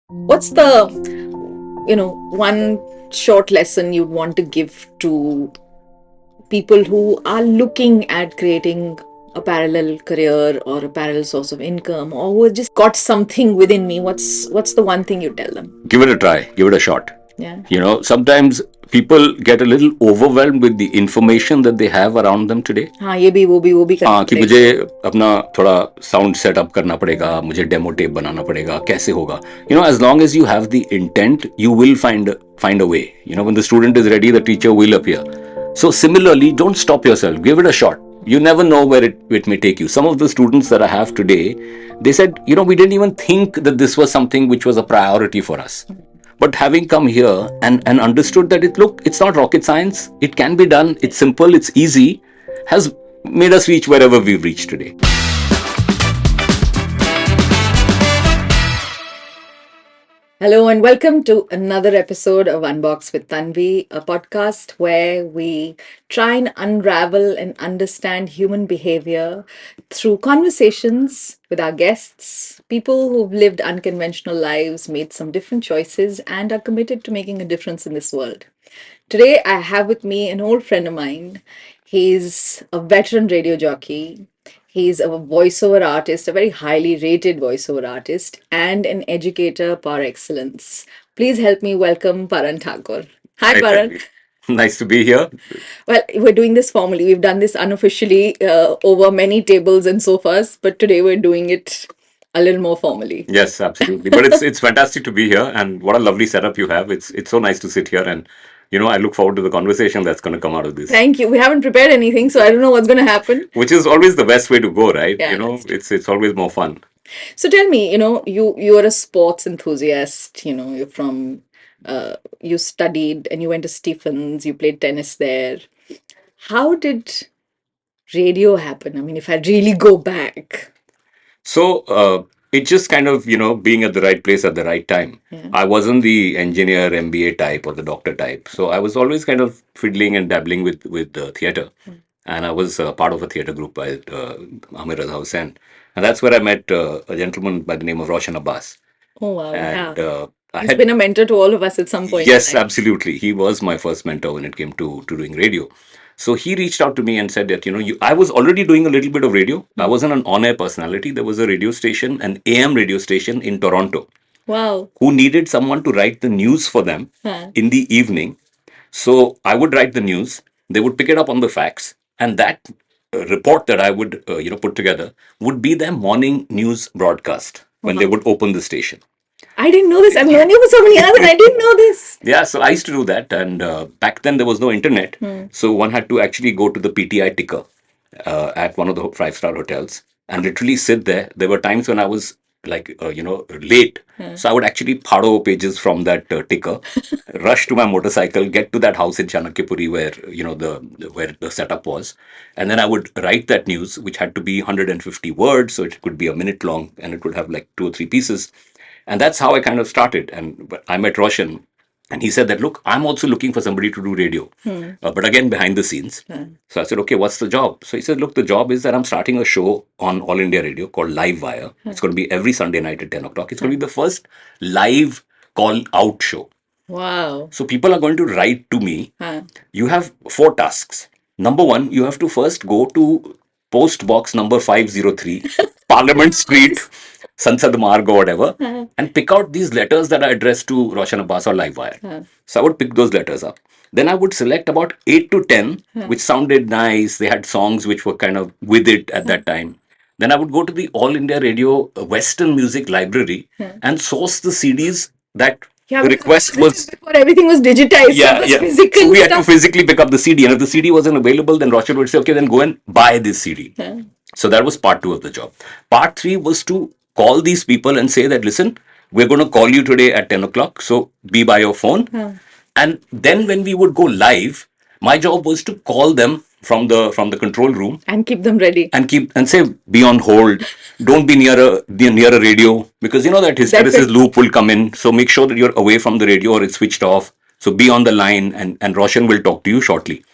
What's the, one short lesson you'd want to give to people who are looking at creating a parallel career or a parallel source of income, or who have just got something within me? What's the one thing you tell them? Give it a try, give it a shot. Yeah. Sometimes people get a little overwhelmed with the information that they have around them today. हाँ, ये भी वो भी करना हाँ कि मुझे अपना थोड़ा साउंड सेटअप करना पड़ेगा, मुझे डेमो टेप बनाना पड़ेगा, कैसे होगा? As long as you have the intent, you will find a way. When the student is ready, the teacher will appear. So similarly, don't stop yourself. Give it a shot. You never know where it may take you. Some of the students that I have today, they said, we didn't even think that this was something which was a priority for us. But having come here and understood that it's not rocket science, it can be done, it's simple, it's easy, has made us reach wherever we've reached today. Hello and welcome to another episode of Unbox with Tunvey, a podcast where we try and unravel and understand human behavior through conversations with our guests, people who've lived unconventional lives, made some different choices, and are committed to making a difference in this world. Today, I have with me an old friend of mine. He's a veteran radio jockey. He's a voiceover artist, a very highly rated voiceover artist, and an educator par excellence. Please help me welcome Paran Thakur. Hi, Paran. Tanvi. Nice to be here. Well, we're doing this formally. We've done this unofficially over many tables and sofas, but today we're doing it a little more formally. Yes, absolutely. But it's fantastic to be here, and what a lovely setup you have. It's so nice to sit here, and I look forward to the conversation that's going to come out of this. Thank you. We haven't prepared anything, so I don't know what's going to happen. Which is always the best way to go, right? Yeah, It's always more fun. So tell me, you are a sports enthusiast. You're from you studied and you went to Stephens. You played tennis there. How did radio happen? I mean, if I really go back. So it just kind of, being at the right place at the right time. Yeah. I wasn't the engineer, MBA type or the doctor type. So I was always kind of fiddling and dabbling with theater. And I was part of a theater group by Amir Raza Hussain. And that's where I met a gentleman by the name of Roshan Abbas. Oh wow! And Yeah. I He's had, been a mentor to all of us at some point. yes, absolutely. He was my first mentor when it came to doing radio. So he reached out to me and said that, I was already doing a little bit of radio. I wasn't an on-air personality. There was a radio station, an AM radio station in Toronto, Wow. who needed someone to write the news for them Huh. in the evening. So I would write the news. They would pick it up on the fax, and that report that I would, put together would be their morning news broadcast when they would open the station. I didn't know this. I've known you for so many years and I didn't know this. Yeah, so I used to do that, and back then there was no internet, so one had to actually go to the PTI ticker at one of the five-star hotels and literally sit there. There were times when I was like, late, so I would actually paro pages from that ticker, rush to my motorcycle, get to that house in Chanakyapuri where where the setup was, and then I would write that news, which had to be 150 words, so it could be a minute long, and it would have like 2 or 3 pieces. And that's how I kind of started. And I met Roshan, and he said that, look, I'm also looking for somebody to do radio, but again, behind the scenes. So I said, okay, what's the job? So he said, look, the job is that I'm starting a show on All India Radio called Live Wire. It's going to be every Sunday night at 10 o'clock. It's going to be the first live call out show. Wow. So people are going to write to me. Huh. You have 4 tasks. Number 1, you have to first go to post box number 503, Parliament Street, Sansad Marg or whatever, and pick out these letters that are addressed to Roshan Abbas or Livewire. So I would pick those letters up. Then I would select about 8 to 10, which sounded nice. They had songs which were kind of with it at that time. Then I would go to the All India Radio Western Music Library and source the CDs that Yeah, the because request this was. is before everything was digitized. So Yeah, it was yeah. physical So we had to stuff. physically pick up the CD, and if the CD wasn't available, then Roshan would say, okay, then go and buy this CD. So that was part 2 of the job. Part 3 was to call these people and say that, listen, we're going to call you today at 10 o'clock, so be by your phone. And then when we would go live, my job was to call them from the control room And keep them ready. and keep and say, be on hold, don't be near a radio, because you know that hysteresis loop will come in. So make sure that you're away from the radio or it's switched off. So be on the line, and Roshan will talk to you shortly.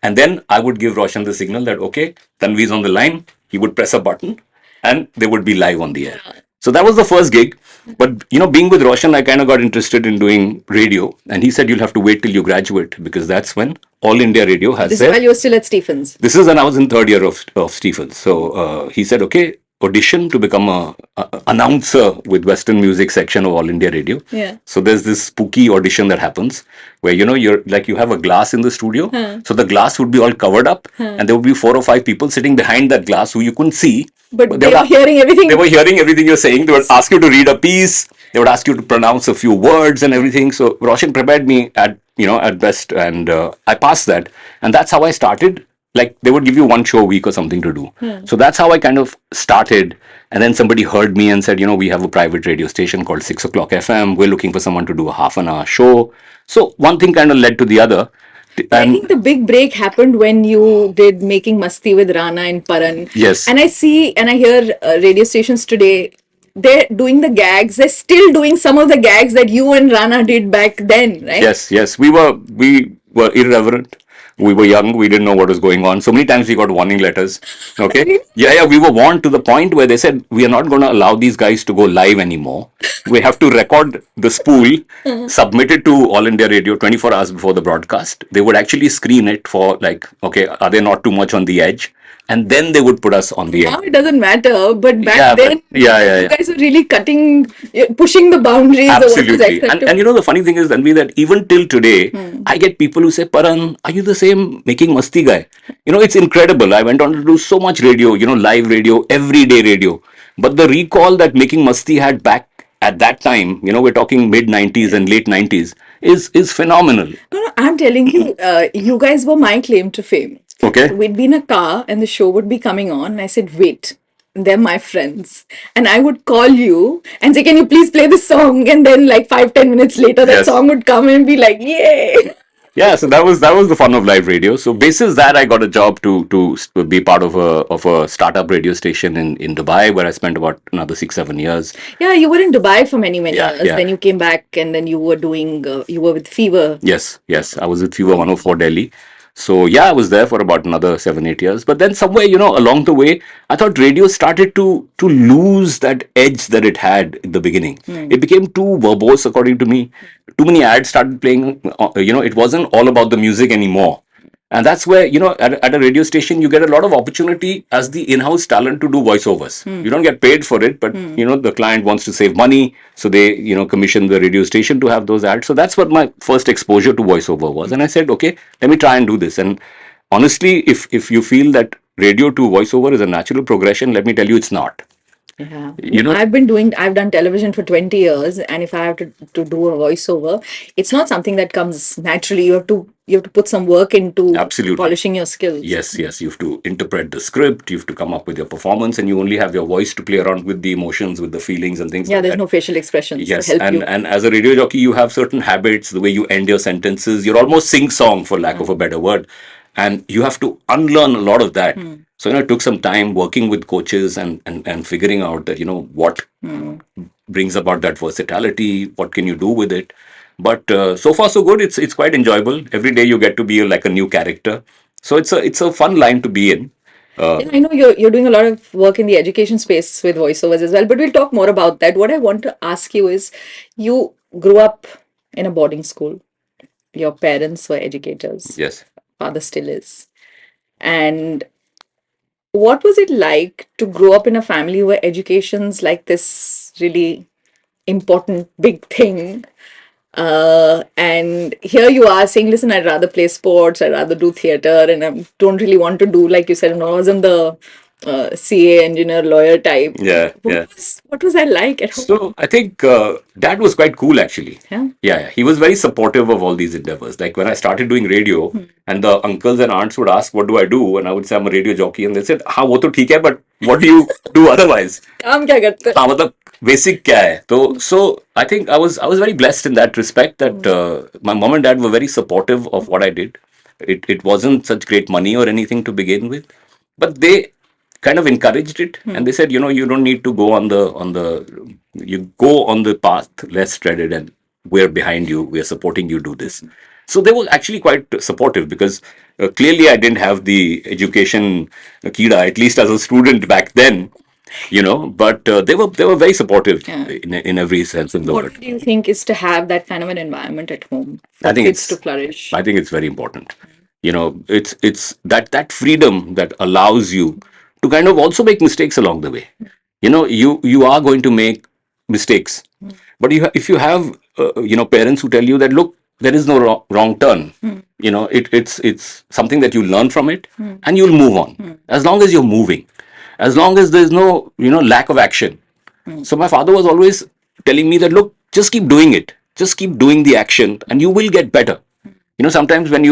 And then I would give Roshan the signal that, okay, Tanvi is on the line. He would press a button and they would be live on the air. So that was the first gig. But being with Roshan, I kind of got interested in doing radio, and he said you'll have to wait till you graduate because that's when All India Radio has This is their. while you were still at Stephens. This is when I was in third year of Stephens. So he said, okay, audition to become a announcer with Western music section of All India Radio. Yeah. So there's this spooky audition that happens where you're like you have a glass in the studio. So the glass would be all covered up, and there would be 4 or 5 people sitting behind that glass who you couldn't see. But they were hearing everything. They were hearing everything you're saying. They would ask you to read a piece. They would ask you to pronounce a few words and everything. So Roshan prepared me at best, and I passed that, and that's how I started. Like they would give you one show a week or something to do. So that's how I kind of started. And then somebody heard me and said, we have a private radio station called 6 o'clock FM. We're looking for someone to do a half an hour show. So one thing kind of led to the other. I think the big break happened when you did Making Musty with Rana and Paran. Yes. And I see and I hear radio stations today, they're doing the gags. They're still doing some of the gags that you and Rana did back then, right? Yes. We were irreverent. We were young. We didn't know what was going on. So many times we got warning letters. Okay. Yeah. We were warned to the point where they said we are not going to allow these guys to go live anymore. We have to record the spool, submit it to All India Radio 24 hours before the broadcast. They would actually screen it for like, okay, are they not too much on the edge? And then they would put us on the Now edge. it doesn't matter, but back then, Yeah. you guys were really pushing the boundaries of what was Absolutely. acceptable. And the funny thing is, Tanvi, that even till today, I get people who say, Paran, are you the same Making Musty guy? It's incredible. I went on to do so much radio, live radio, everyday radio. But the recall that Making Musty had back at that time, we're talking mid 90s and late 90s, is phenomenal. No, I'm telling you, you guys were my claim to fame. Okay. We'd be in a car and the show would be coming on. And I said, wait, they're my friends. And I would call you and say, can you please play this song? And then like 5-10 minutes later, that Yes. song would come and be like, yay. Yeah, so that was the fun of live radio. So basis that I got a job to be part of a startup radio station in Dubai, where I spent about another 6-7 years. Yeah, you were in Dubai for many Yeah, years. yeah. Then you came back and then you were you were with Fever. Yes. I was with Fever 104 Delhi. So yeah, I was there for about another 7-8 years. But then somewhere, along the way, I thought radio started to lose that edge that it had in the beginning. It became too verbose, according to me. Too many ads started playing. It wasn't all about the music anymore. And that's where, at a radio station, you get a lot of opportunity as the in-house talent to do voiceovers. You don't get paid for it, but, the client wants to save money. So they, commission the radio station to have those ads. So that's what my first exposure to voiceover was. And I said, okay, let me try and do this. And honestly, if you feel that radio to voiceover is a natural progression, let me tell you, it's not. Yeah. You know- I've done television for 20 years, and if I have to do a voiceover, it's not something that comes naturally. You have to put some work into Absolutely. polishing your skills. Yes. You have to interpret the script, you have to come up with your performance, and you only have your voice to play around with the emotions, with the feelings and things Yeah, like there's that. no facial expressions Yes, to help and you. and as a radio jockey, you have certain habits, the way you end your sentences. You're almost sing-song, for lack of a better word, and you have to unlearn a lot of that. So it took some time working with coaches and figuring out that what brings about that versatility, what can you do with it. But so far so good. It's quite enjoyable. Every day you get to be like a new character. So it's a fun line to be in. Yeah, I know you're doing a lot of work in the education space with voiceovers as well, but we'll talk more about that. What I want to ask you is, you grew up in a boarding school. Your parents were educators. Yes. Father still is. And what was it like to grow up in a family where education's like this really important big thing? And here you are saying, listen, I'd rather play sports, I'd rather do theater, and I don't really want to do, like you said, I wasn't the CA, engineer, lawyer type. Yeah. What was I like at home? So I think Dad was quite cool, actually. Yeah. Yeah. He was very supportive of all these endeavors. Like when I started doing radio, and the uncles and aunts would ask, "What do I do?" And I would say, "I'm a radio jockey." And they said, "हाँ वो तो ठीक है, but what do you do otherwise?" काम क्या करते? हाँ मतलब basic क्या है? So I think I was very blessed in that respect that my mom and dad were very supportive of what I did. It wasn't such great money or anything to begin with, but they kind of encouraged it, and they said, you don't need to go you go on the path less treaded, and we're behind you, we're supporting you, do this. So they were actually quite supportive because clearly I didn't have the education kida, at least as a student back then. But they were very supportive Yeah. in every sense of the word. What do you think is to have that kind of an environment at home I for think kids to it's flourish? I think it's very important. It's that freedom that allows you to kind of also make mistakes along the way. You are going to make mistakes, but if you have parents who tell you that, look, there is no wrong turn. It's something that you learn from it, and you'll move on as long as you're moving, as long as there's no lack of action. So my father was always telling me that, look, just keep doing it. Just keep doing the action and you will get better. Sometimes when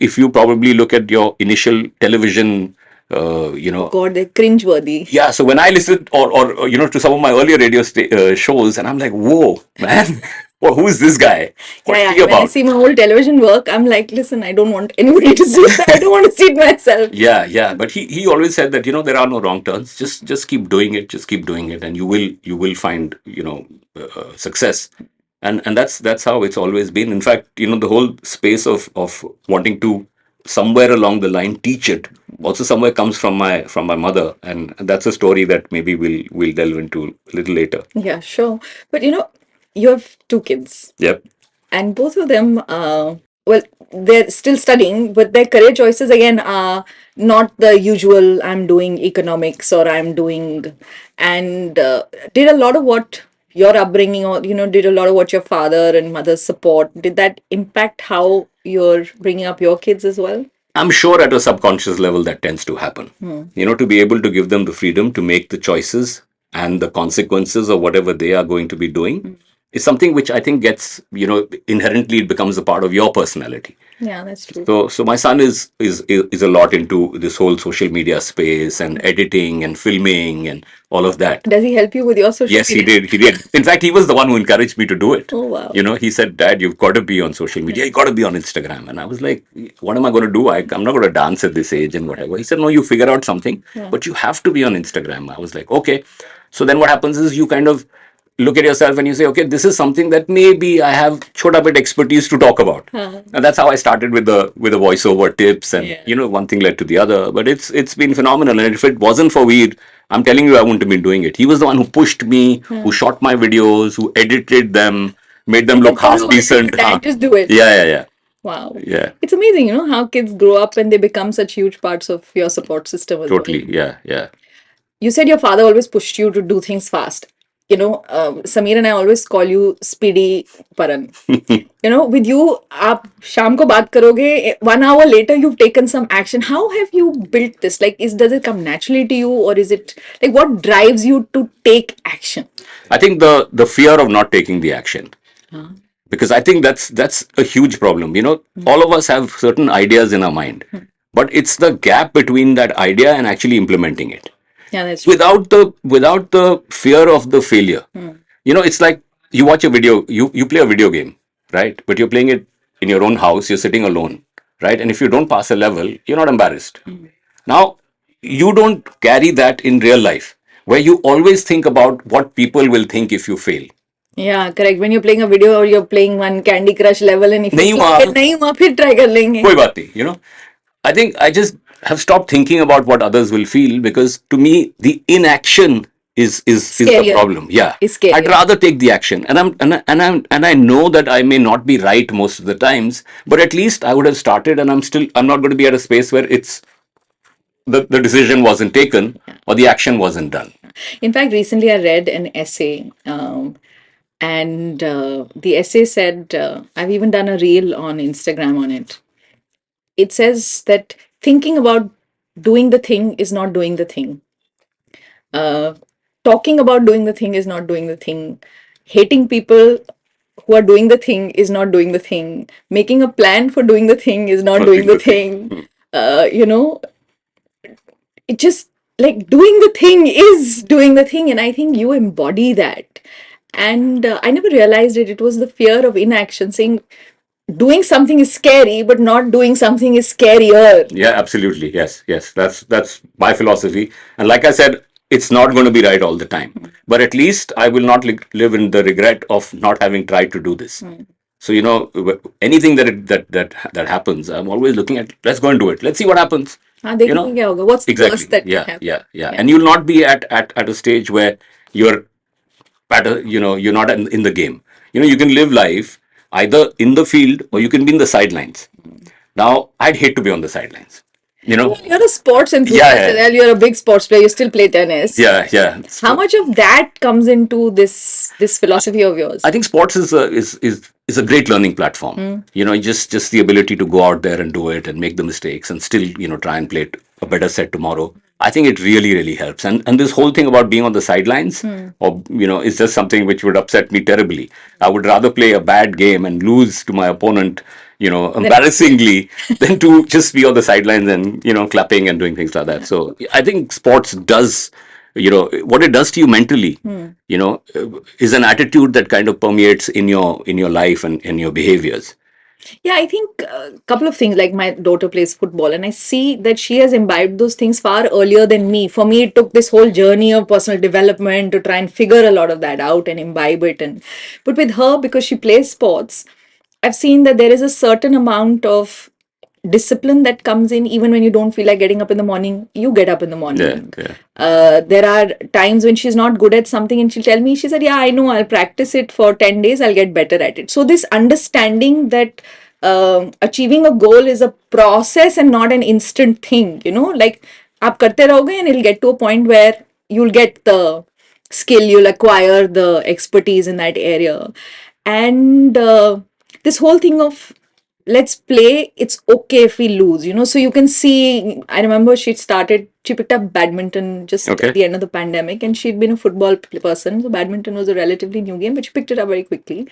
if you probably look at your initial television, Oh God, they're cringeworthy. yeah. So when I listened or to some of my earlier radio shows, and I'm like, whoa, man, well, who is this guy? Yeah, What's yeah. he When I about? see my old television work, I'm like, listen, I don't want anybody to see it. I don't want to see it myself. Yeah, yeah. But he always said that there are no wrong turns. Just keep doing it. Just keep doing it, and you will find success. And that's how it's always been. In fact, the whole space of wanting to somewhere along the line teach it also somewhere comes from my mother, and that's a story that maybe we'll delve into a little later. Yeah, sure. But you have two kids, Yep. and both of them, well, they're still studying, but their career choices again are not the usual. I'm doing economics or I'm doing, and did a lot of what your upbringing or did a lot of what your father and mother's support. Did that impact how you're bringing up your kids as well? I'm sure at a subconscious level that tends to happen. To be able to give them the freedom to make the choices and the consequences of whatever they are going to be doing is something which I think gets, inherently it becomes a part of your personality. Yeah, that's true. So my son is a lot into this whole social media space and editing and filming and all of that. Does he help you with your social Yes, he media? did. He did. In fact, he was the one who encouraged me to do it. Oh, wow. He said, Dad, you've got to be on social media. You got to be on Instagram. And I was like, what am I going to do? I'm not going to dance at this age and whatever. He said, no, you figure out something, but you have to be on Instagram. I was like, okay. So then what happens is you kind of look at yourself and you say, okay, this is something that maybe I have chota bit expertise to talk about. And that's how I started with the voiceover tips, and one thing led to the other. But it's been phenomenal. And if it wasn't for Veer, I'm telling you, I wouldn't have been doing it. He was the one who pushed me, who shot my videos, who edited them, made them look half decent. Dad, just do it. Yeah, yeah, yeah. Wow. Yeah. It's amazing, how kids grow up and they become such huge parts of your support system as well. Totally. Yeah, yeah. You said your father always pushed you to do things fast. Sameer and I always call you Speedy Paran. With you, आप शाम को बात करोगे, 1 hour later you've taken some action. How have you built this? Like, does it come naturally to you, or is it like what drives you to take action? I think the fear of not taking the action, because I think that's a huge problem. All of us have certain ideas in our mind, but it's the gap between that idea and actually implementing it. Yeah, that's true. Without the fear of the failure. It's like you watch a video, you play a video game, right? But you're playing it in your own house, you're sitting alone, right? And if you don't pass a level, you're not embarrassed. Now, you don't carry that in real life, where you always think about what people will think if you fail. Yeah, correct. When you're playing a video or you're playing one Candy Crush level, and if you नहीं keep हुआ, it, नहीं हुआ, फिर try कर लेंगे. कोई बात नहीं. I think I just have stopped thinking about what others will feel, because to me the inaction is the Scarier. problem. Yeah, It's scarier. I'd rather take the action, and I know that I may not be right most of the times, but at least I would have started, and I'm not going to be at a space where it's the decision wasn't taken or the action wasn't done. In fact, recently I read an essay, and the essay said, I've even done a reel on Instagram on it. It says that thinking about doing the thing is not doing the thing. Talking about doing the thing is not doing the thing. Hating people who are doing the thing is not doing the thing. Making a plan for doing the thing is not doing the thing. It just like doing the thing is doing the thing, and I think you embody that. And I never realized it. It was the fear of inaction, saying doing something is scary, but not doing something is scarier. Yeah, absolutely. Yes, yes. That's my philosophy. And like I said, it's not going to be right all the time. But at least I will not live in the regret of not having tried to do this. So anything that happens, I'm always looking at, let's go and do it. Let's see what happens. हाँ You देखेंगे know, क्या होगा. What's the worst exactly. that can Yeah, happen? yeah, yeah. Yeah. And you'll not be at a stage where you're you're not in the game. You can live life either in the field or you can be in the sidelines. Now, I'd hate to be on the sidelines. You know, Well, you're a sports yeah, enthusiast. yeah, Well, you're a big sports player. You still play tennis. yeah, yeah. How much of that comes into this philosophy of yours? I think sports is a great learning platform. Just the ability to go out there and do it and make the mistakes and still try and play it a better set tomorrow. I think it really helps. And this whole thing about being on the sidelines, or is just something which would upset me terribly. I would rather play a bad game and lose to my opponent, embarrassingly, than to just be on the sidelines and clapping and doing things like that. So I think sports does what it does to you mentally, is an attitude that kind of permeates in your life and in your behaviors. Yeah, I think a couple of things. Like my daughter plays football, and I see that she has imbibed those things far earlier than me. For me, it took this whole journey of personal development to try and figure a lot of that out and imbibe it. But with her, because she plays sports, I've seen that there is a certain amount of discipline that comes in even when you don't feel like getting up in the morning. You get up in the Yeah, morning. yeah. There are times when she's not good at something and she'll tell me, she said, yeah, I know, I'll practice it for 10 days, I'll get better at it. So this understanding that achieving a goal is a process and not an instant thing, like आप करते रहोगे and it'll get to a point where you'll get the skill, you'll acquire the expertise in that area. And this whole thing of let's play, it's okay if we lose, so you can see, I remember she picked up badminton just at Okay. the end of the pandemic, and she'd been a football person, so badminton was a relatively new game, but she picked it up very quickly.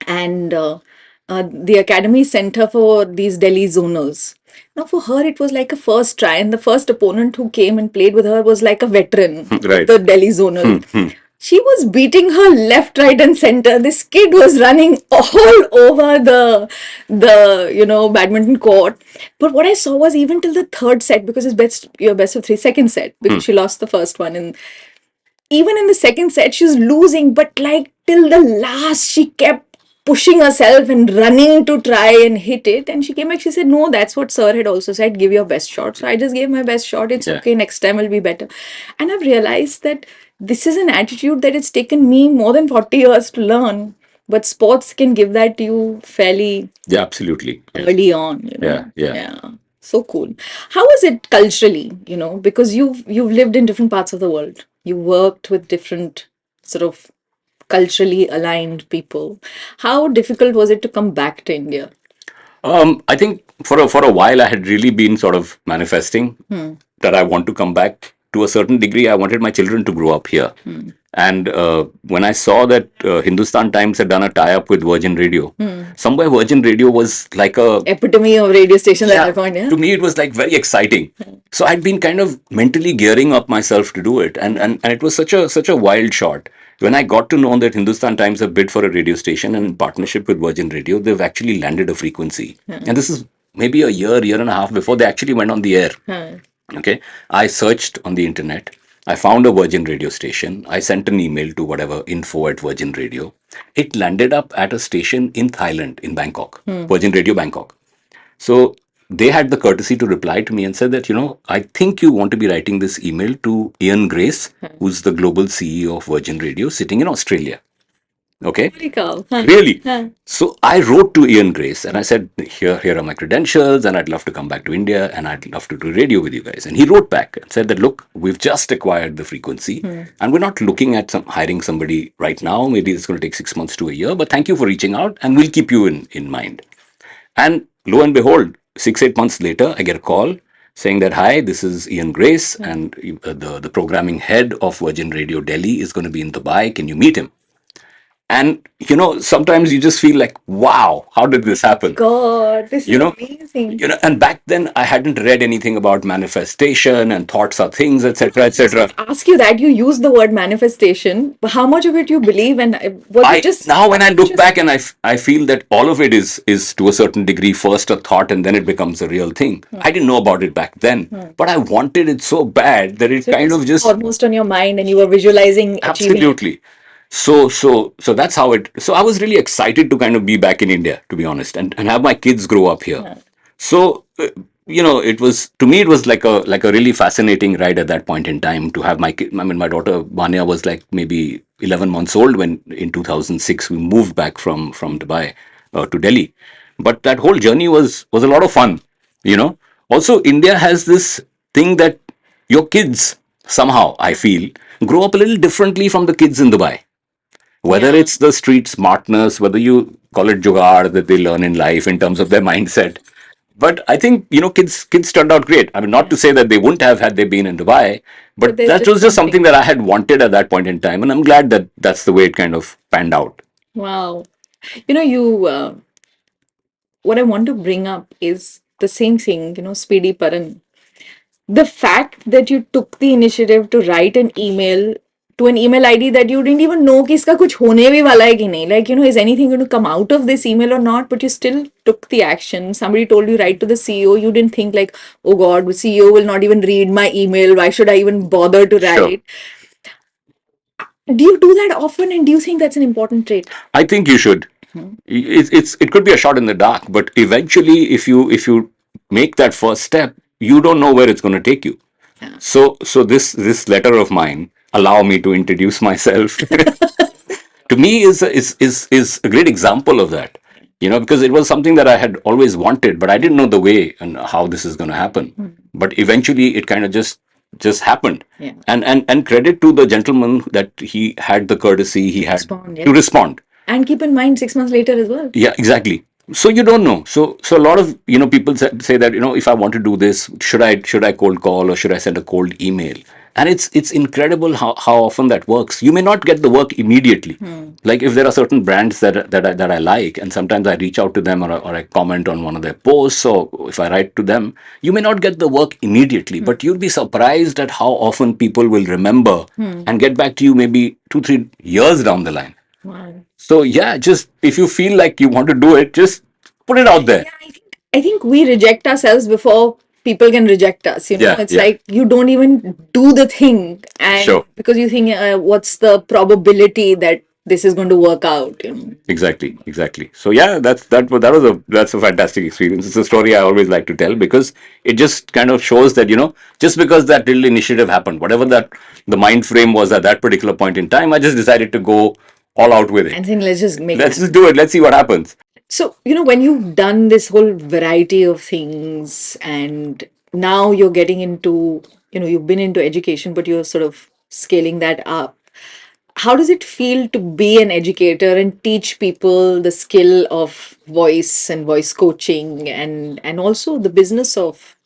And the academy sent her for these Delhi zonals. Now, for her, it was like a first try, and the first opponent who came and played with her was like a veteran of Right. the Delhi zonal. She was beating her left, right, and center. This kid was running all over the badminton court. But what I saw was even till the third set, because it's your best of three, second set, because she lost the first one, and even in the second set, she was losing, but like till the last, she kept pushing herself and running to try and hit it. And she came back, she said, no, that's what sir had also said, give your best shot. So I just gave my best shot. It's Yeah. okay, next time will be better. And I've realized that this is an attitude that it's taken me more than 40 years to learn. But sports can give that to you fairly Yeah, absolutely. Yeah. early on, Yeah. So cool. How is it culturally, because you've lived in different parts of the world. You worked with different sort of culturally aligned people. How difficult was it to come back to India? I think for a while I had really been sort of manifesting that I want to come back to a certain degree. I wanted my children to grow up here. And when I saw that Hindustan Times had done a tie-up with Virgin Radio, somewhere Virgin Radio was like a Epitome of radio stations at yeah, that point, yeah? to me it was like very exciting. So I'd been kind of mentally gearing up myself to do it, and it was such a wild shot. When I got to know that Hindustan Times have bid for a radio station, and in partnership with Virgin Radio, they've actually landed a frequency. And this is maybe a year and a half before they actually went on the air. Okay. I searched on the internet. I found a Virgin Radio station. I sent an email to whatever info at Virgin Radio. It landed up at a station in Thailand, in Bangkok, Virgin Radio Bangkok. So they had the courtesy to reply to me and said that, I think you want to be writing this email to Ian Grace, who's the global CEO of Virgin Radio, sitting in Australia. Okay. Very cool. Really? So I wrote to Ian Grace and I said, here are my credentials, and I'd love to come back to India and I'd love to do radio with you guys. And he wrote back and said that, look, we've just acquired the frequency and we're not looking at hiring somebody right now. Maybe it's going to take 6 months to a year, but thank you for reaching out and we'll keep you in mind. And lo and behold, 6-8 months later, I get a call saying that, hi, this is Ian Grace, and the programming head of Virgin Radio Delhi is going to be in Dubai. Can you meet him? And, sometimes you just feel like, wow, how did this happen? God, this You is know, amazing. And back then I hadn't read anything about manifestation and thoughts are things, etc., etc. Ask you that you use the word manifestation, but how much of it you believe, and was it just Now when I look back and I feel that all of it is to a certain degree first a thought and then it becomes a real thing. I didn't know about it back then, but I wanted it so bad that it kind of just almost on your mind and you were visualizing achieving it? absolutely. So that's how it. So I was really excited to kind of be back in India, to be honest, and have my kids grow up here. So it was, to me, it was like a really fascinating ride at that point in time to have my kid. I mean, my daughter Vanya was like maybe 11 months old when in 2006 we moved back from Dubai to Delhi. But that whole journey was a lot of fun. Also, India has this thing that your kids somehow, I feel, grow up a little differently from the kids in Dubai, whether Yeah. it's the street smartness, whether you call it jugaad that they learn in life in terms of their mindset. But I think, kids turned out great. I mean, not to say that they wouldn't have had they been in Dubai, But but there's that just was just something something. that I had wanted at that point in time, and I'm glad that that's the way it kind of panned out. Wow. What I want to bring up is the same thing, Speedy Paran. The fact that you took the initiative to write an email to an email ID that you didn't even know कि इसका कुछ होने भी वाला है कि नहीं, like, is anything going to come out of this email or not, but you still took the action. Somebody told you write to the CEO, you didn't think like, oh god, the CEO will not even read my email, why should I even bother to Sure. write? Do you do that often, and do you think that's an important trait? I think you should. It could be a shot in the dark, but eventually, if you make that first step, you don't know where it's going to take you. Yeah. So this letter of mine, allow me to introduce myself, to me is a great example of that. Because it was something that I had always wanted, but I didn't know the way and how this is going to happen. But eventually, it kind of just happened. Yeah. And credit to the gentleman that he had the courtesy he had Respond, to yeah. respond. And keep in mind 6 months later as well. Yeah, exactly. So you don't know. So a lot of people say that if I want to do this, should I cold call or should I send a cold email? And it's incredible how often that works. You may not get the work immediately. Like if there are certain brands that I like, and sometimes I reach out to them, or I comment on one of their posts, or if I write to them, you may not get the work immediately, but you'll be surprised at how often people will remember and get back to you maybe 2-3 years down the line. Wow. So yeah, just if you feel like you want to do it, just put it out there. Yeah, I think we reject ourselves before people can reject us. Yeah, It's yeah. like you don't even do the thing, and Sure. because you think, what's the probability that this is going to work out? Exactly. So yeah, that's a fantastic experience. It's a story I always like to tell because it just kind of shows that just because that little initiative happened, whatever that the mind frame was at that particular point in time, I just decided to go all out with it. And think let's just make Let's it. just do it. Let's see what happens. So, when you've done this whole variety of things and now you're getting into, you've been into education, but you're sort of scaling that up. How does it feel to be an educator and teach people the skill of voice and voice coaching, and also the business of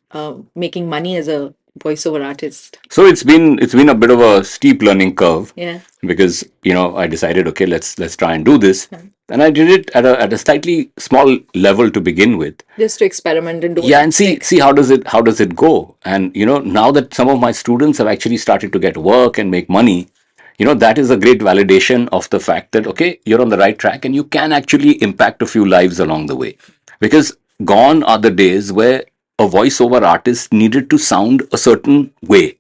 making money as a voiceover artist? So it's been a bit of a steep learning curve. Yeah. Because I decided, okay, let's try and do this, and I did it at a slightly small level to begin with. Just to experiment and do Yeah, and see mistakes. see how does it go. And now that some of my students have actually started to get work and make money, that is a great validation of the fact that, okay, you're on the right track and you can actually impact a few lives along the way. Because gone are the days where a voiceover artist needed to sound a certain way.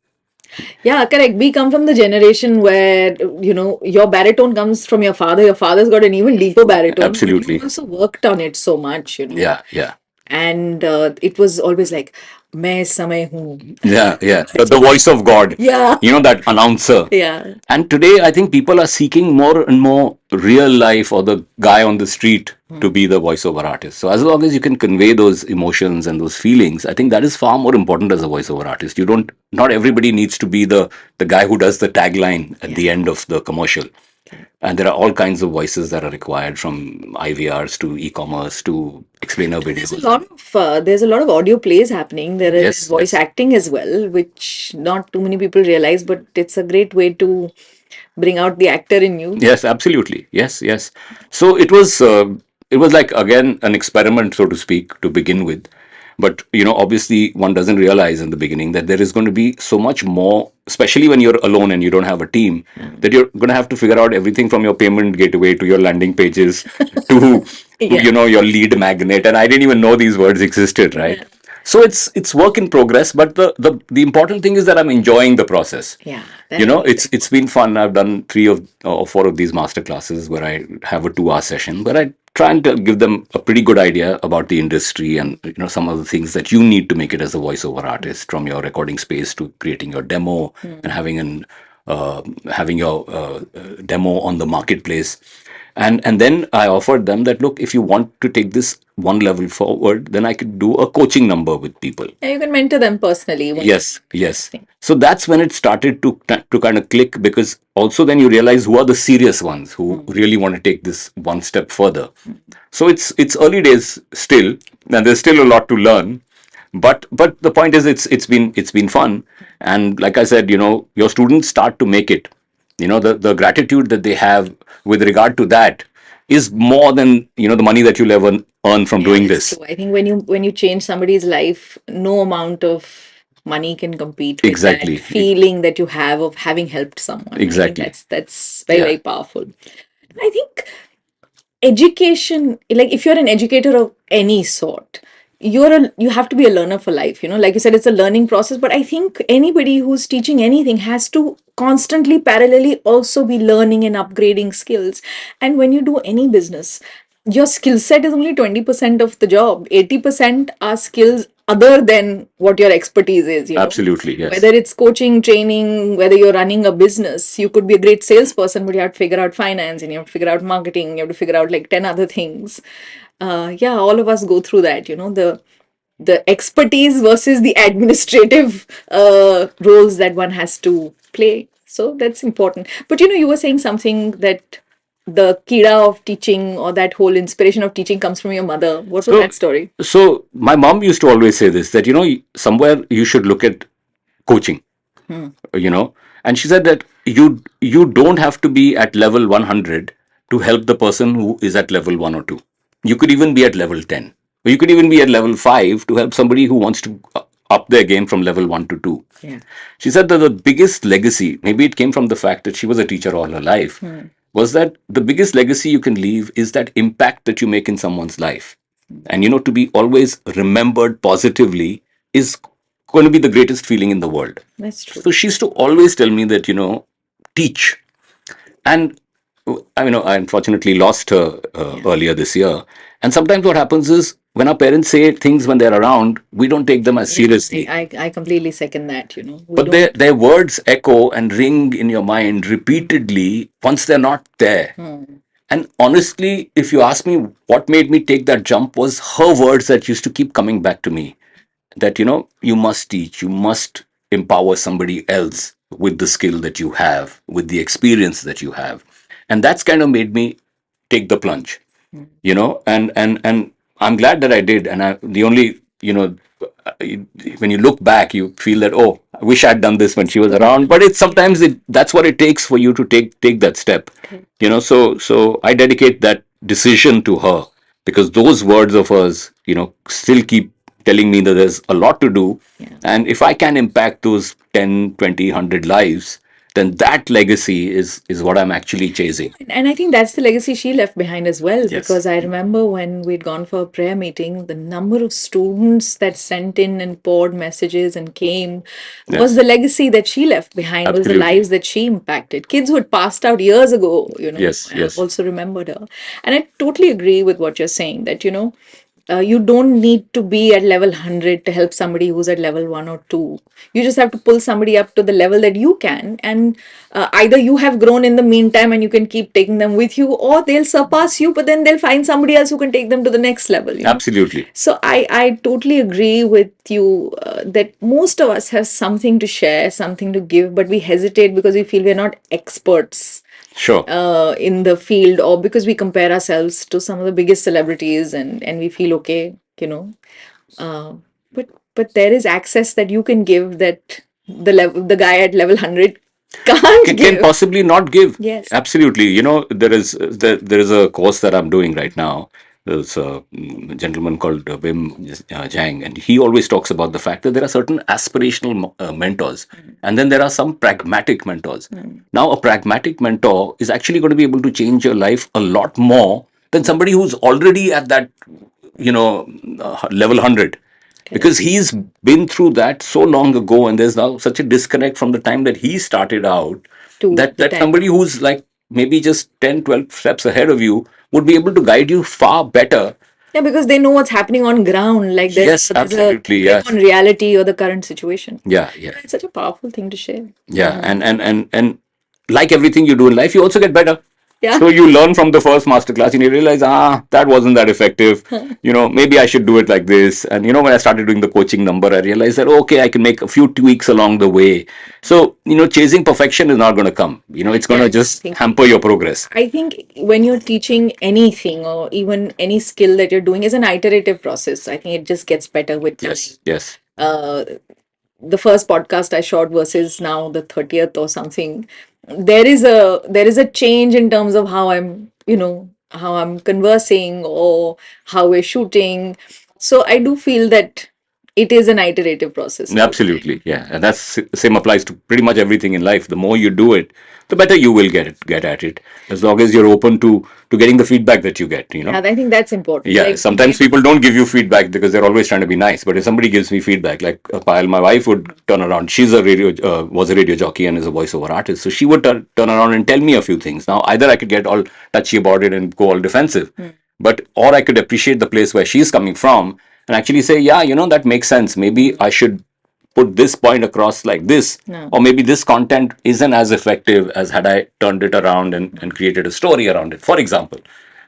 Yeah, correct. We come from the generation where, your baritone comes from your father. Your father's got an even deeper baritone, but you Absolutely. also worked on it so much. Yeah, yeah. And it was always like, मैं समय हूँ. Yeah. The voice of God. Yeah. That announcer. Yeah. And today, I think people are seeking more and more real life or the guy on the street to be the voiceover artist. So, as long as you can convey those emotions and those feelings, I think that is far more important as a voiceover artist. Not everybody needs to be the guy who does the tagline at the end of the commercial. And there are all kinds of voices that are required, from IVRs to e-commerce to explainer There's a videos. lot of audio plays happening. There is Yes, voice yes. acting as well, which not too many people realize, but it's a great way to bring out the actor in you. Yes, absolutely. Yes. So it was like, again, an experiment, so to speak, to begin with. But obviously, one doesn't realize in the beginning that there is going to be so much more, especially when you're alone and you don't have a team, that you're going to have to figure out everything from your payment gateway to your landing pages to Yeah. your lead magnet. And I didn't even know these words existed, right? Yeah. So it's work in progress, but the important thing is that I'm enjoying the process. Yeah, that makes It's sense. been fun. I've done three of or four of these master classes where I have a 2 hour session, where I try and give them a pretty good idea about the industry and some of the things that you need to make it as a voiceover artist, from your recording space to creating your demo and having your demo on the marketplace. And then I offered them that, look, if you want to take this one level forward, then I could do a coaching number with people. Yeah, you can mentor them personally when you Yes, kind of yes. thing. So that's when it started to kind of click, because also then you realize who are the serious ones who really want to take this one step further. So it's early days still, and there's still a lot to learn. But the point is, it's been fun, and like I said, your students start to make it. The gratitude that they have with regard to that is more than the money that you'll ever earn from Yeah, doing that's this. true. I think when you change somebody's life, no amount of money can compete with that Exactly, feeling that you have of having helped someone. I think exactly. that's very, Yeah. very powerful. I think education, like if you're an educator of any sort, you have to be a learner for life, like you said, it's a learning process. But I think anybody who's teaching anything has to constantly parallelly also be learning and upgrading skills. And when you do any business, your skill set is only 20% of the job. 80% are skills other than what your expertise is, Absolutely, whether yes. it's coaching, training, whether you're running a business. You could be a great salesperson, but you have to figure out finance, and you have to figure out marketing, you have to figure out like 10 other things. Yeah, all of us go through that, the expertise versus the administrative roles that one has to play. So that's important. But you were saying something that the kida of teaching, or that whole inspiration of teaching, comes from your mother. What was So, that story? so my mom used to always say this, that somewhere you should look at coaching, you know, and she said that you don't have to be at level 100 to help the person who is at level 1 or 2. You could even be at level 10, or you could even be at level 5 to help somebody who wants to up their game from level 1 to 2. Yeah. She said that the biggest legacy, maybe it came from the fact that she was a teacher all her life, was that the biggest legacy you can leave is that impact that you make in someone's life. And to be always remembered positively is going to be the greatest feeling in the world. That's true. So she used to always tell me that, teach. And I unfortunately lost her earlier this year. And sometimes what happens is, when our parents say things when they're around, we don't take them as Yeah, seriously. I completely second that. We But their, don't. their words echo and ring in your mind repeatedly once they're not there. And honestly, if you ask me what made me take that jump, was her words that used to keep coming back to me. That, you must teach, you must empower somebody else with the skill that you have, with the experience that you have. And that's kind of made me take the plunge, and I'm glad that I did. And the only, when you look back, you feel that, oh, I wish I'd done this when she was around. But it's sometimes that's what it takes for you to take that step. So I dedicate that decision to her, because those words of hers, still keep telling me that there's a lot to do. Yeah. And if I can impact those 10, 20, 100 lives, then that legacy is what I'm actually chasing. And I think that's the legacy she left behind as well, Yes. because I remember when we'd gone for a prayer meeting, the number of students that sent in and poured messages and came was Yes. the legacy that she left behind, was the Absolutely. lives that she impacted. Kids who had passed out years ago, Yes. Yes. also remembered her. And I totally agree with what you're saying, that, you don't need to be at level 100 to help somebody who's at level 1 or 2. You just have to pull somebody up to the level that you can. And either you have grown in the meantime and you can keep taking them with you, or they'll surpass you, but then they'll find somebody else who can take them to the next level. Absolutely. So I totally agree with you that most of us have something to share, something to give, but we hesitate because we feel we're not experts Sure. in the field, or because we compare ourselves to some of the biggest celebrities, and we feel okay, uh, but there is access that you can give that the guy at level 100 can't Can give. possibly not give. Yes. Absolutely. There is a course that I'm doing right now. There's a gentleman called Wim Jang, and he always talks about the fact that there are certain aspirational mentors, and then there are some pragmatic mentors. Now, a pragmatic mentor is actually going to be able to change your life a lot more than somebody who's already at that, level 100. Correct. because he's been through that so long ago, and there's now such a disconnect from the time that he started out, To that the that time. somebody who's like maybe just 10, 12 steps ahead of you would be able to guide you far better. Yeah, because they know what's happening on ground. Like Yes, there's a absolutely, grip on yes. reality or the current situation. Yeah, yeah. Yeah, it's such a powerful thing to share. Yeah, and like everything you do in life, you also get better. Yeah. So you learn from the first masterclass, and you realize, that wasn't that effective. Maybe I should do it like this. And when I started doing the coaching number, I realized that okay, I can make a few tweaks along the way. So chasing perfection is not going to come. It's going Yeah, to I just think hamper your progress. I think when you're teaching anything or even any skill that you're doing is an iterative process. I think it just gets better with time. Yes, yes, Uh, the first podcast I shot versus now the 30th or something, there is a change in terms of how I'm conversing or how we're shooting. So I do feel that it is an iterative process all the time. absolutely. Yeah, and that's same applies to pretty much everything in life. The more you do it, the better you will get at it. As long as you're open to getting the feedback that you get. Yeah, I think that's important. Yeah, Like sometimes people don't give you feedback because they're always trying to be nice. But if somebody gives me feedback, like Payal, my wife would turn around. She's was a radio jockey and is a voiceover artist. So she would turn around and tell me a few things. Now, either I could get all touchy about it and go all defensive, or I could appreciate the place where she's coming from and actually say, yeah, that makes sense. Maybe I should put this point across like this, no. or maybe this content isn't as effective as had I turned it around and created a story around it, for example.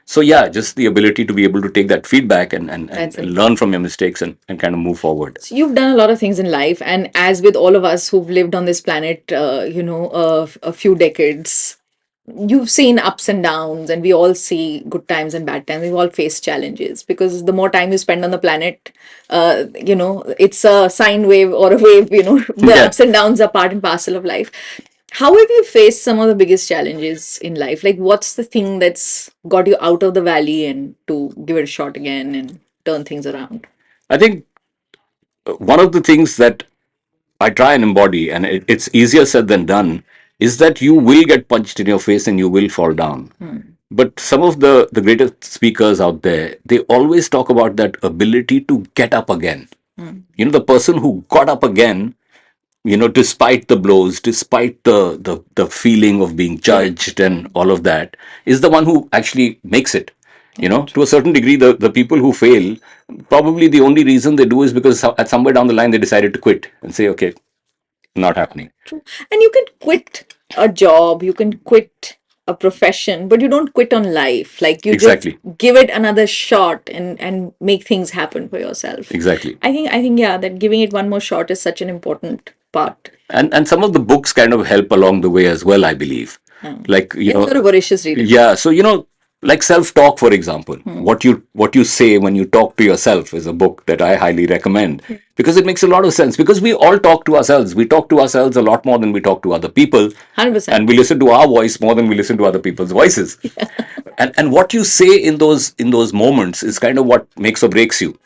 So yeah, just the ability to be able to take that feedback That's and it. learn from your mistakes and kind of move forward. So you've done a lot of things in life, and as with all of us who've lived on this planet, a few decades, you've seen ups and downs, and we all see good times and bad times. We've all faced challenges because the more time you spend on the planet, it's a sine wave or a wave. The Yeah. ups and downs are part and parcel of life. How have you faced some of the biggest challenges in life? Like, what's the thing that's got you out of the valley and to give it a shot again and turn things around? I think one of the things that I try and embody, and it's easier said than done, is that you will get punched in your face and you will fall down. But some of the greatest speakers out there, they always talk about that ability to get up again. The person who got up again, despite the blows, despite the feeling of being judged and all of that, is the one who actually makes it. To a certain degree, the people who fail, probably the only reason they do is because at somewhere down the line they decided to quit and say, okay, not happening. True. And you can quit a job, you can quit a profession, but you don't quit on life. Like you just Exactly. give it another shot and make things happen for yourself. Exactly. I think yeah, that giving it one more shot is such an important part. And some of the books kind of help along the way as well, I believe. Like, Yes, you're a voracious reader. yeah, so like self talk, for example, what you say when you talk to yourself is a book that I highly recommend, because it makes a lot of sense, because we all talk to ourselves. We talk to ourselves a lot more than we talk to other people, 100%. and we listen to our voice more than we listen to other people's voices. And what you say in those moments is kind of what makes or breaks you.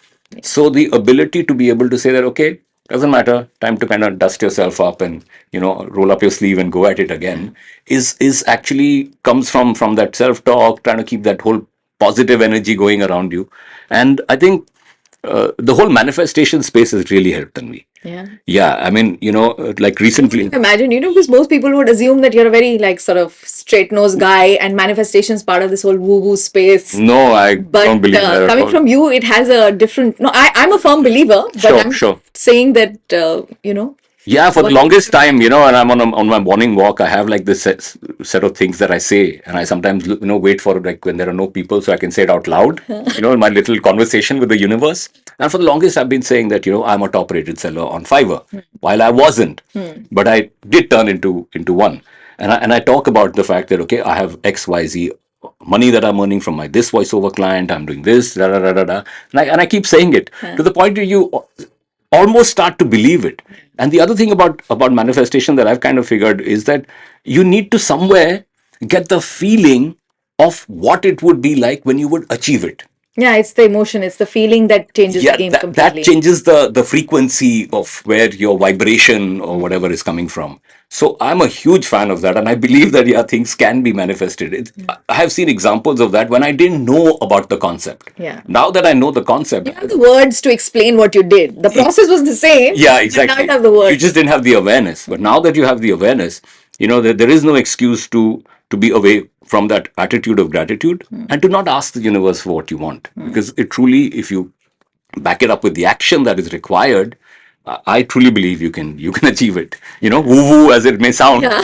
So the ability to be able to say that, okay, doesn't matter, time to kind of dust yourself up and roll up your sleeve and go at it again, is actually comes from that self talk, trying to keep that whole positive energy going around you. And I think the whole manifestation space has really helped me. Yeah. Yeah, I mean, like recently. Imagine, because most people would assume that you're a very like sort of straight nosed guy and manifestation's part of this whole woo woo space. No, I don't But believe that at coming all. from you, it has a different. No, I'm a firm believer, but Sure, I'm sure. saying that Yeah, for the what longest time, and I'm on my morning walk, I have like this set of things that I say, and I sometimes wait for like when there are no people, so I can say it out loud, in my little conversation with the universe. And for the longest, I've been saying that I'm a top-rated seller on Fiverr, while I wasn't, but I did turn into one. And I talk about the fact that okay, I have XYZ money that I'm earning from my this voiceover client. I'm doing this, da da da da da, and I keep saying it to the point where you almost start to believe it. And the other thing about manifestation that I've kind of figured is that you need to somewhere get the feeling of what it would be like when you would achieve it. Yeah, it's the emotion, it's the feeling that changes the Yeah, game that completely. changes the frequency of where your vibration or whatever is coming from. So I'm a huge fan of that, and I believe that yeah, things can be manifested. I have seen examples of that when I didn't know about the concept. Yeah. Now that I know the You concept, have the words to explain what you did. The process was the same, yeah, but now you exactly. have the You words. just didn't have the awareness. But now that you have the awareness, you know that there is no excuse to be away from that attitude of gratitude and to not ask the universe for what you want. Because it truly, if you back it up with the action that is required, I truly believe you can achieve it. You know, woo woo as it may sound, Yeah.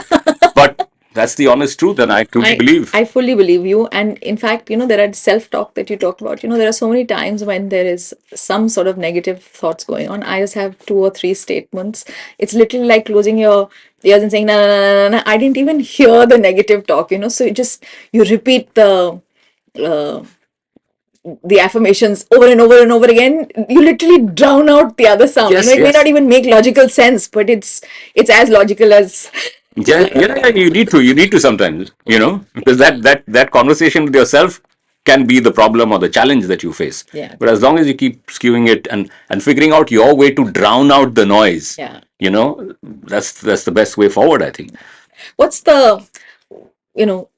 but that's the honest truth, and I truly believe. I fully believe you. And in fact, there are self-talk that you talked about. There are so many times when there is some sort of negative thoughts going on. I just have two or three statements. It's literally like closing your ears and saying, no, no, no, no, no, no. I didn't even hear the negative talk. So you repeat uh, the affirmations over and over and over again. You literally drown out the other sound. Yes, It may not yes. even make logical sense, but it's as logical as Yeah, yeah, yeah, you need to sometimes, because that conversation with yourself can be the problem or the challenge that you face. yeah. But as long as you keep skewing it and figuring out your way to drown out the noise, Yeah. that's the best way forward, I think. What's the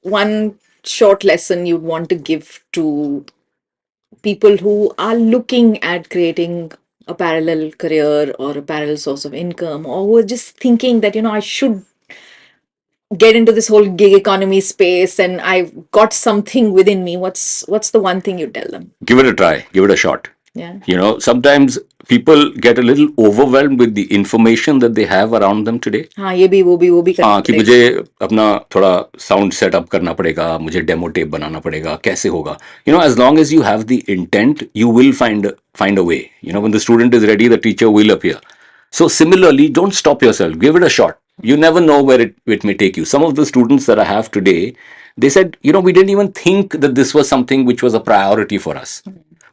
one short lesson you'd want to give to people who are looking at creating a parallel career or a parallel source of income, or who are just thinking that I should get into this whole gig economy space and I've got something within me? What's the one thing you tell them? Give it a try, give it a shot. Yeah. Sometimes people get a little overwhelmed with the information that they have around them today. हाँ, ये भी वो भी करना हाँ, कि पड़ेगा. मुझे अपना थोड़ा साउंड सेटअप करना पड़ेगा, मुझे डेमो टेप बनाना पड़ेगा, कैसे होगा? As long as you have the intent, you will find a way. When the student is ready, the teacher will appear. So similarly, don't stop yourself. Give it a shot. You never know where it may take you. Some of the students that I have today, they said, we didn't even think that this was something which was a priority for us.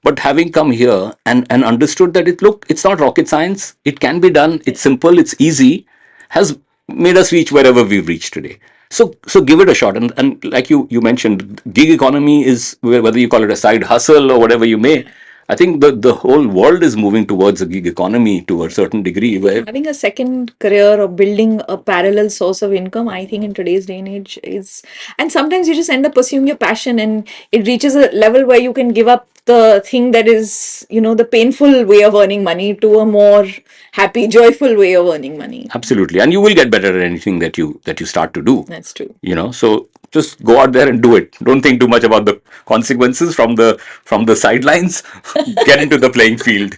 But having come here and understood that it's not rocket science. It can be done. It's simple. It's easy. Has made us reach wherever we've reached today. So give it a shot. And like you mentioned, gig economy is whether you call it a side hustle or whatever you may. I think the whole world is moving towards a gig economy to a certain degree. Where Having a second career or building a parallel source of income, I think in today's day and age is, and sometimes you just end up pursuing your passion and it reaches a level where you can give up the thing that is, the painful way of earning money to a more happy, joyful way of earning money. absolutely, and you will get better at anything that you start to do. That's true. So just go out there and do it. Don't think too much about the consequences from the sidelines. Get into the playing field.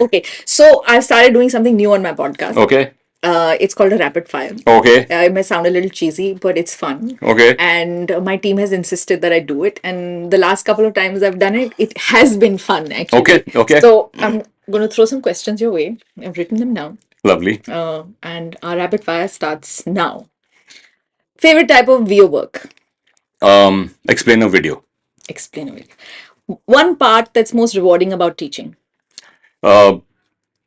Okay, so I've started doing something new on my podcast. Okay. It's called a rapid fire. Okay. It may sound a little cheesy, but it's fun. Okay. And my team has insisted that I do it. And the last couple of times I've done it, it has been fun actually. Okay. Okay. So I'm going to throw some questions your way. I've written them down. Lovely. And our rapid fire starts now. Favorite type of VO work? Explain a video. Explain it. One part that's most rewarding about teaching? Uh,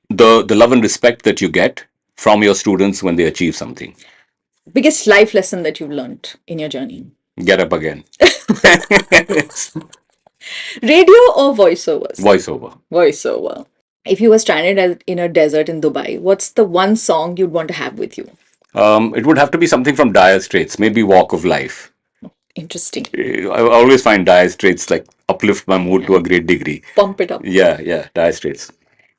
the love and respect that you get from your students when they achieve something. Biggest life lesson that you've learned in your journey? Get up again. Radio or voiceovers? Voiceover. Voiceover. If you were stranded in a desert in Dubai, what's the one song you'd want to have with you? It would have to be something from Dire Straits, maybe Walk of Life. Interesting. I always find Dire Straits like uplift my mood to a great degree. Pump it up. Yeah, Dire Straits.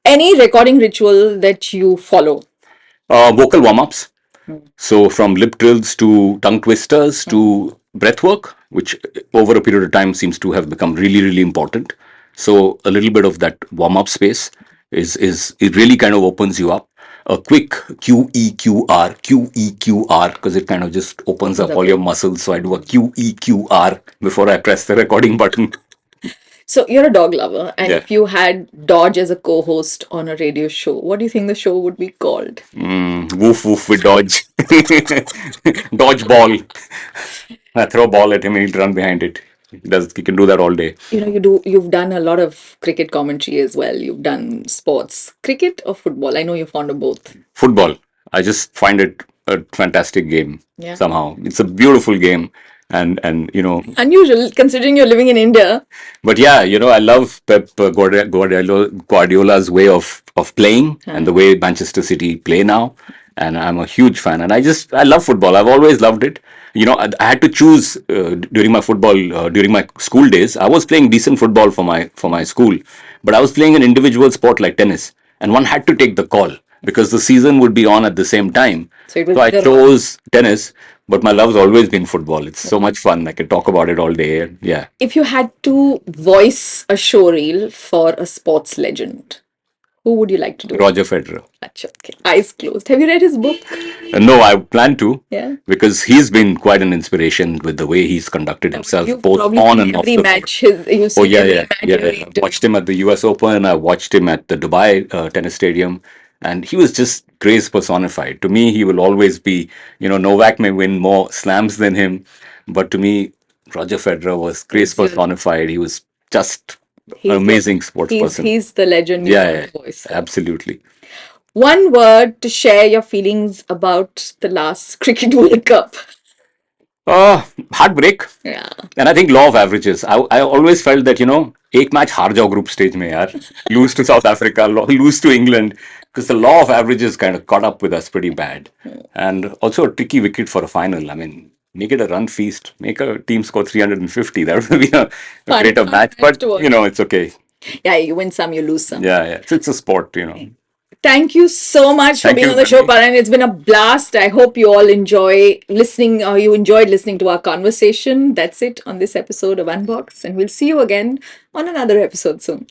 Any recording ritual that you follow? Vocal warm-ups. So from lip trills to tongue twisters to breath work, which over a period of time seems to have become really, really important. So a little bit of that warm-up space is it really kind of opens you up. A quick QEQR, because it kind of just opens up all your muscles. So I do a QEQR before I press the recording button. So you're a dog lover, and Yeah. if you had Dodge as a co-host on a radio show, what do you think the show would be called? Woof woof with Dodge. Dodge ball. I throw a ball at him and he'll run behind it. He can do that all day. You've done a lot of cricket commentary as well. You've done sports. Cricket or football? I know you're fond of both. Football. I just find it a fantastic game Yeah. somehow. It's a beautiful game. and Unusual considering you're living in India. but yeah, I love Guardiola's way of playing and the way Manchester City play now, and I'm a huge fan. And I love football. I've always loved it. I had to choose during my football during my school days. I was playing decent football for my school, but I was playing an individual sport like tennis, and one had to take the call because the season would be on at the same time. So it was So I either chose tennis, but my love's always been football. It's so much fun. I can talk about it all day. Yeah. if you had to voice a show reel for a sports legend, who would you like to do it? Roger Federer. Acha, okay. Eyes closed. Have you read his book? No, I plan to. Yeah. Because he's been quite an inspiration with the way he's conducted himself, You've both probably on seen and off every the court. match. You've Oh seen yeah, every yeah, match, yeah, every yeah. interview. Watched him at the U.S. Open. I watched him at the Dubai tennis stadium, and he was just grace personified. To me, he will always be. Novak may win more slams than him, but to me, Roger Federer was grace He's your, personified. He was just an he's your, amazing sports he's person. he's the legend you Yeah, want yeah, to voice. absolutely. One word to share your feelings about the last Cricket World Cup. Heartbreak. Yeah. And I think law of averages. I always felt that, एक match हार जाओ group stage में यार. Lose to South Africa, lose to England. Because the law of averages kind of caught up with us pretty bad. And also a tricky wicket for a final. I mean, make it a run feast. Make a team score 350. That would be a greater match. But, it's okay. Yeah, you win some, you lose some. Yeah, yeah. It's a sport. Thank you so much for Thank being you, on the show, Tanvi. Paran. It's been a blast. I hope you all enjoy listening, or you enjoyed listening to our conversation. That's it on this episode of Unbox, and we'll see you again on another episode soon.